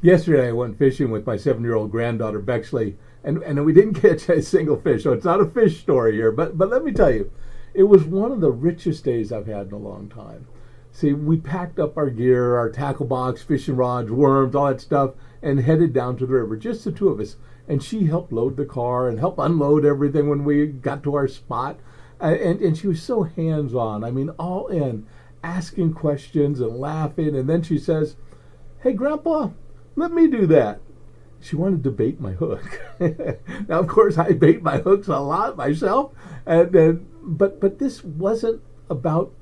Yesterday I went fishing with my 7-year-old granddaughter Bexley, and we didn't catch a single fish. So it's not a fish story here, but let me tell you, it was one of the richest days I've had in a long time. See, we packed up our gear, our tackle box, fishing rods, worms, all that stuff, and headed down to the river, just the two of us. And she helped load the car and help unload everything when we got to our spot. And she was so hands-on. I mean, all in, asking questions and laughing. And then she says, "Hey, Grandpa, let me do that." She wanted to bait my hook. Now, of course, I bait my hooks a lot myself. But this wasn't about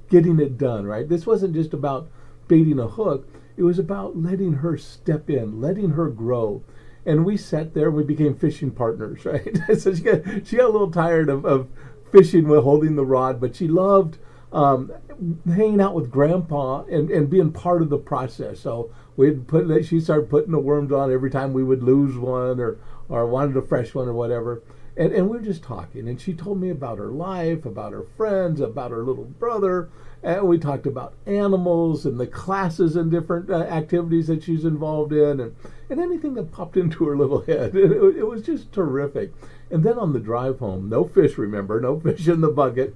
getting it done, right? This wasn't just about baiting a hook. It was about letting her step in, letting her grow. And we sat there and we became fishing partners, right? So she got a little tired of fishing with holding the rod, but she loved hanging out with Grandpa and being part of the process. So she started putting the worms on every time we would lose one or wanted a fresh one or whatever. And we were just talking, and she told me about her life, about her friends, about her little brother, and we talked about animals and the classes and different activities that she's involved in, and anything that popped into her little head. It was just terrific. And then on the drive home, no fish, remember, no fish in the bucket,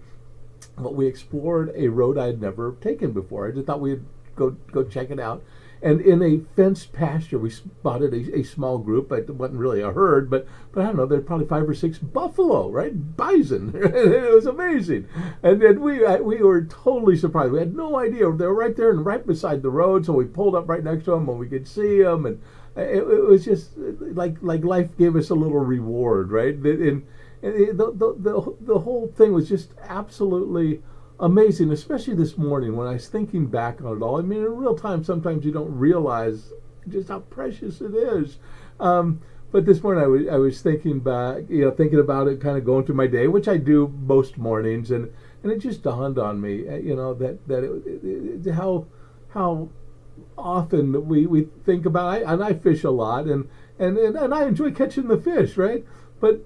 but we explored a road I'd never taken before. I just thought we'd go check it out. And in a fenced pasture, we spotted a small group. It wasn't really a herd, but I don't know, there were probably 5 or 6 buffalo, right? Bison. It was amazing. And then we were totally surprised. We had no idea. They were right there and right beside the road, so we pulled up right next to them and we could see them. And it was just like life gave us a little reward, right? And the whole thing was just absolutely amazing, especially this morning when I was thinking back on it all. I mean, in real time, sometimes you don't realize just how precious it is. But this morning I was thinking back, thinking about it, kind of going through my day, which I do most mornings, and it just dawned on me, how often we think about it, and I fish a lot, and I enjoy catching the fish, right? But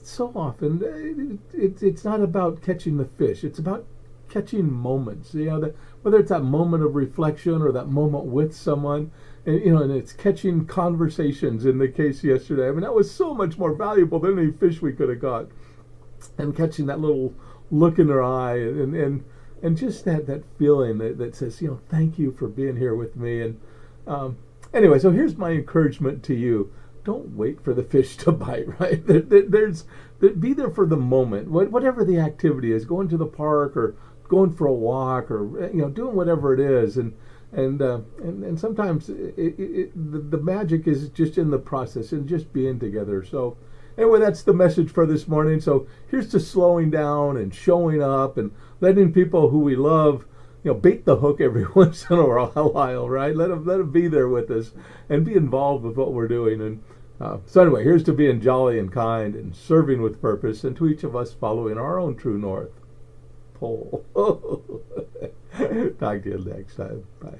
so often it's not about catching the fish. It's about catching moments, whether it's that moment of reflection or that moment with someone, and it's catching conversations. In the case yesterday, I mean, that was so much more valuable than any fish we could have got, and catching that little look in her eye, and just that feeling that says, thank you for being here with me. And anyway, so here's my encouragement to you. Don't wait for the fish to bite, right? Be there for the moment, whatever the activity is, going to the park or going for a walk or doing whatever it is, and sometimes the magic is just in the process and just being together. So anyway, that's the message for this morning. So here's to slowing down and showing up and letting people who we love, bait the hook every once in a while, right? Let them be there with us and be involved with what we're doing. And so anyway, here's to being jolly and kind and serving with purpose, and to each of us following our own true north pole. Talk to you next time. Bye.